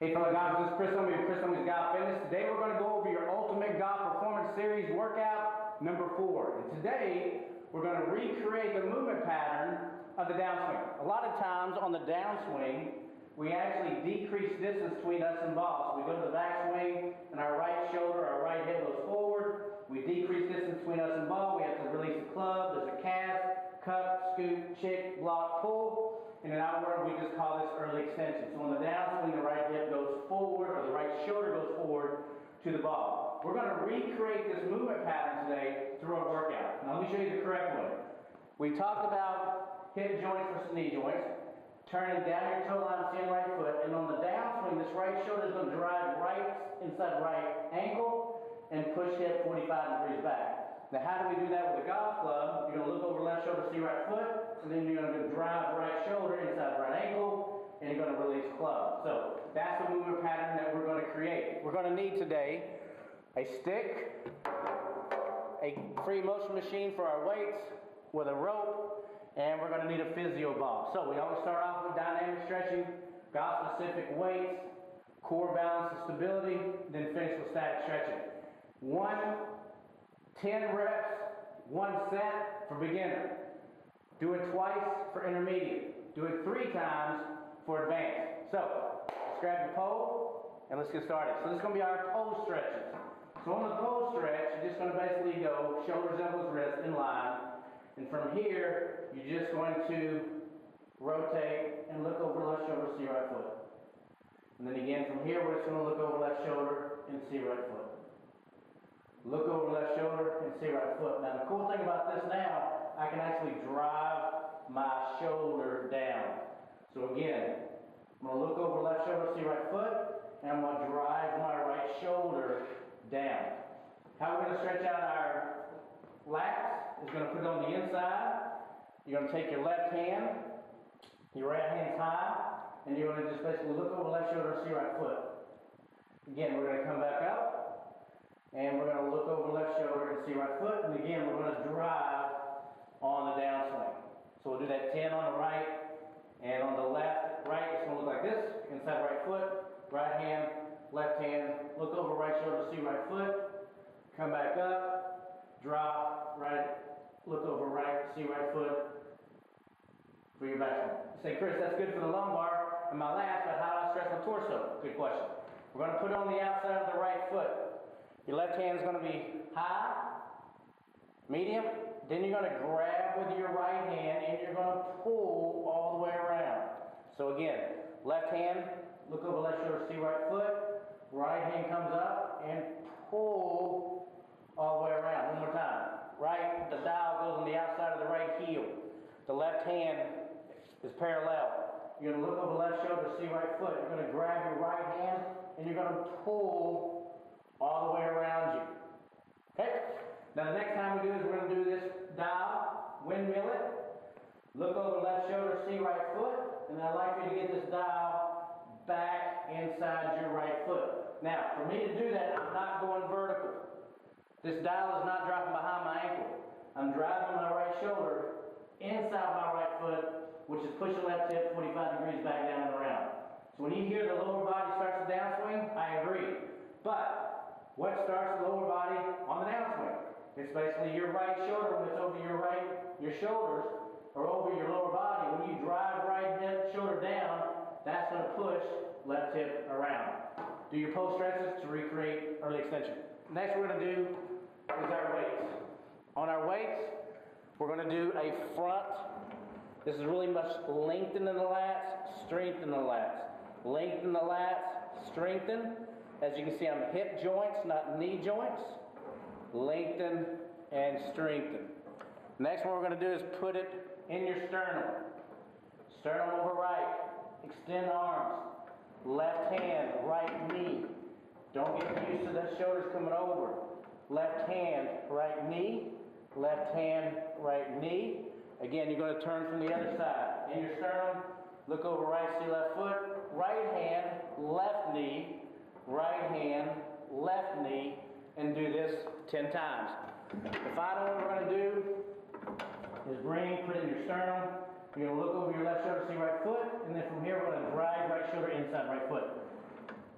Hey fellow golfers, this is Chris Homey of Chris Homey's Golf Fitness. Today we're going to go over your Ultimate Golf Performance Series workout number 4. And today we're going to recreate the movement pattern of the downswing. A lot of times on the downswing, we actually decrease distance between us and ball. So we go to the backswing and our right shoulder, our right hip goes forward. We decrease distance between us and ball. We have to release the club. There's a cast, cup, scoop, chick, block, pull. And in our world, we just call this early extension. So on the downswing, the right hip goes forward, or the right shoulder goes forward to the ball. We're going to recreate this movement pattern today through our workout. Now let me show you the correct way. We talked about hip joints versus knee joints, turning down your toe line, seeing right foot, and on the downswing, this right shoulder is going to drive right inside right ankle and push hip 45 degrees back. Now how do we do that with a golf club? You're going to look over left shoulder, see right foot, and then you're going to drive right shoulder inside right ankle, and you're going to release club. So that's the movement pattern that we're going to create. We're going to need today a stick, a free motion machine for our weights with a rope, and we're going to need a physio ball. So we always start off with dynamic stretching, golf specific weights, core balance and stability, then finish with static stretching. 10 reps, 1 set for beginner. Do it twice for intermediate. Do it 3 times for advanced. So, let's grab your pole and let's get started. So this is going to be our pole stretches. So on the pole stretch, you're just going to basically go shoulders, elbows, wrists in line. And from here, you're just going to rotate and look over left shoulder, see right foot. And then again from here, we're just going to look over left shoulder and see right foot. Look over left shoulder and see right foot. Now the cool thing about this now, I can actually drive my shoulder down. So again, I'm going to look over left shoulder, see right foot, and I'm going to drive my right shoulder down. How we're going to stretch out our lats is going to put it on the inside. You're going to take your left hand, your right hand's high, and you're going to just basically look over left shoulder, see right foot. Again, we're going to come back up. And we're going to look over left shoulder and see right foot. And again, we're going to drive on the downswing. So we'll do that 10 on the right. And on the left, right, it's going to look like this. Inside right foot, right hand, left hand. Look over right shoulder, see right foot. Come back up. Drop, right. Look over right, see right foot. For your backswing. You say, Chris, that's good for the lumbar and my lats, but how do I stretch my torso? Good question. We're going to put it on the outside of the right foot. Your left hand is going to be high, medium, then you're going to grab with your right hand and you're going to pull all the way around. So again, left hand, look over left shoulder, see right foot, right hand comes up and pull all the way around. One more time. Right, the dial goes on the outside of the right heel. The left hand is parallel. You're going to look over left shoulder, see right foot. You're going to grab your right hand and you're going to pull all the way around you. Okay? Now the next time we do is we're going to do this dial, windmill it, look over left shoulder, see right foot, and I'd like you to get this dial back inside your right foot. Now, for me to do that, I'm not going vertical. This dial is not dropping behind my ankle. I'm driving my right shoulder inside my right foot, which is pushing left hip 45 degrees back down and around. So when you hear the lower body starts the downswing, I agree. But what starts the lower body on the downswing? It's basically your right shoulder when it's over your shoulders or over your lower body. When you drive right hip, shoulder down, that's going to push left hip around. Do your pole stretches to recreate early extension. Next we're going to do is our weights. On our weights, we're going to do a front. This is really much lengthen in the lats, strengthen the lats. Lengthen the lats, strengthen. As you can see, I'm hip joints, not knee joints. Lengthen and strengthen. Next one we're going to do is put it in your sternum. Sternum over right. Extend arms. Left hand, right knee. Don't get used to the shoulders coming over. Left hand, right knee. Left hand, right knee. Again, you're going to turn from the other side. In your sternum, look over right, see left foot. Right hand, left knee. Right hand, left knee, and do this 10 times. If I know what we're going to do is put it in your sternum. You're going to look over your left shoulder, see right foot, and then from here we're going to drive right shoulder inside right foot.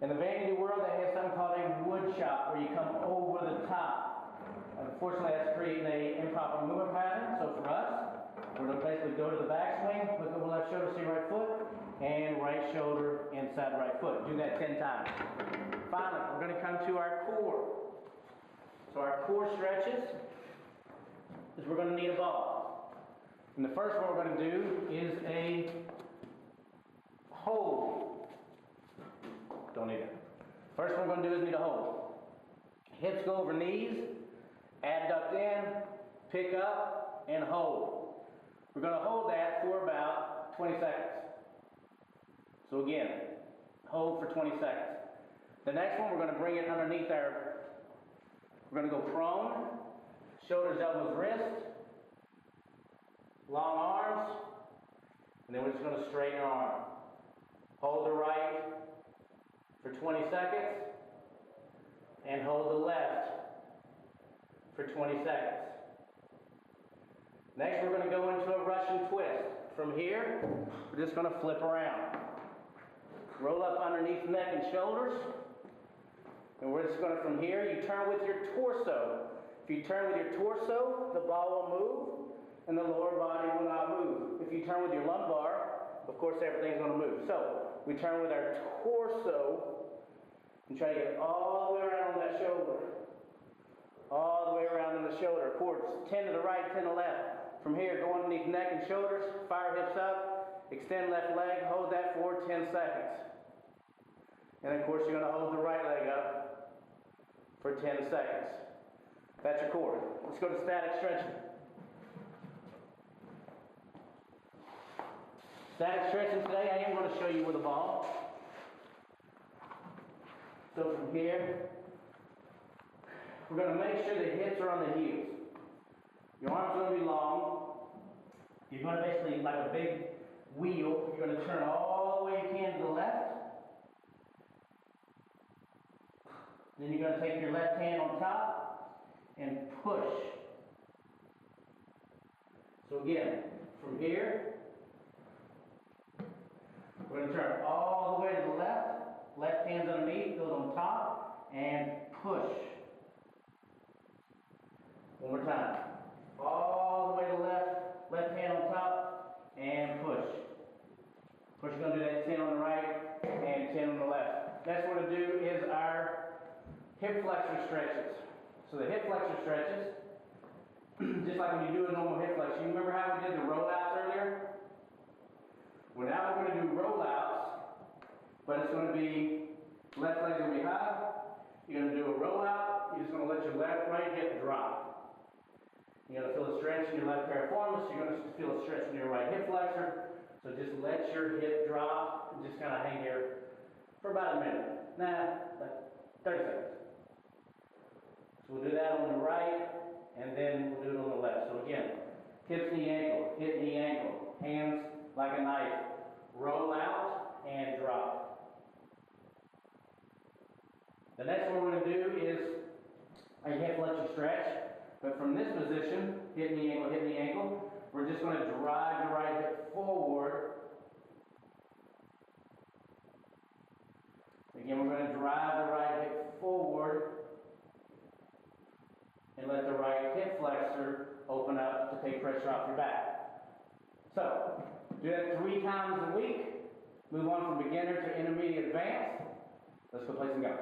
In the vanity world, they have something called a wood chop, where you come over the top. Unfortunately, that's creating an improper movement pattern. So for us, we're going to basically go to the backswing, look over left shoulder, see right foot, and right shoulder inside right foot. Do that 10 times. Finally, we're going to come to our core. So our core stretches is we're going to need a ball. And the first one we're going to do is a hold. Don't need it. First one we're going to do is need a hold. Hips go over knees, abduct in, pick up, and hold. We're going to hold that for about 20 seconds. So again, hold for 20 seconds. The next one, we're going to bring it underneath we're going to go prone, shoulders, elbows, wrist, long arms, and then we're just going to straighten our arm. Hold the right for 20 seconds, and hold the left for 20 seconds. Next, we're going to go into a Russian twist. From here, we're just going to flip around. Roll up underneath neck and shoulders. And we're just going to, from here, you turn with your torso. If you turn with your torso, the ball will move, and the lower body will not move. If you turn with your lumbar, of course, everything's going to move. So, we turn with our torso, and try to get all the way around on that shoulder. All the way around on the shoulder. Of course, 10 to the right, 10 to the left. From here, go underneath neck and shoulders, fire hips up, extend left leg, hold that for 10 seconds. And of course, you're going to hold the right leg up for 10 seconds. That's your core. Let's go to static stretching. Static stretching today, I am going to show you with a ball. So from here, we're going to make sure the hips are on the heels. Your arms are going to be long. You're going to basically, like a big wheel, you're going to turn all the way you can to the left. Then you're going to take your left hand on top and push. So again, from here, we're going to turn all the way to the left. Left hand's underneath, goes on top, and push. One more time. All the way to the left, left hand on top, and push. Of course, you're going to do that 10 on the right and 10 on the left. Next one to do is our hip flexor stretches. So the hip flexor stretches, just like when you do a normal hip flexion. You remember how we did the rollouts earlier? Well, now we're going to do rollouts, but it's going to be, left leg's going to be high. You're going to do a rollout. You're just going to let your right hip drop. You're going to feel a stretch in your left piriformis. You're going to feel a stretch in your right hip flexor. So just let your hip drop and just kind of hang here for about a minute. Like 30 seconds. So we'll do that on the right, and then we'll do it on the left. So again, hips, knee, ankle, hip, knee, ankle, hands like a knife. Roll out and drop. The next one we're going to do is a hip flexor stretch. But from this position, hip, knee, ankle, we're just going to drive the right hip forward. Again, we're going to drive the right hip forward and let the right hip flexor open up to take pressure off your back. So, do that 3 times a week. Move on from beginner to intermediate advanced. Let's go play some golf.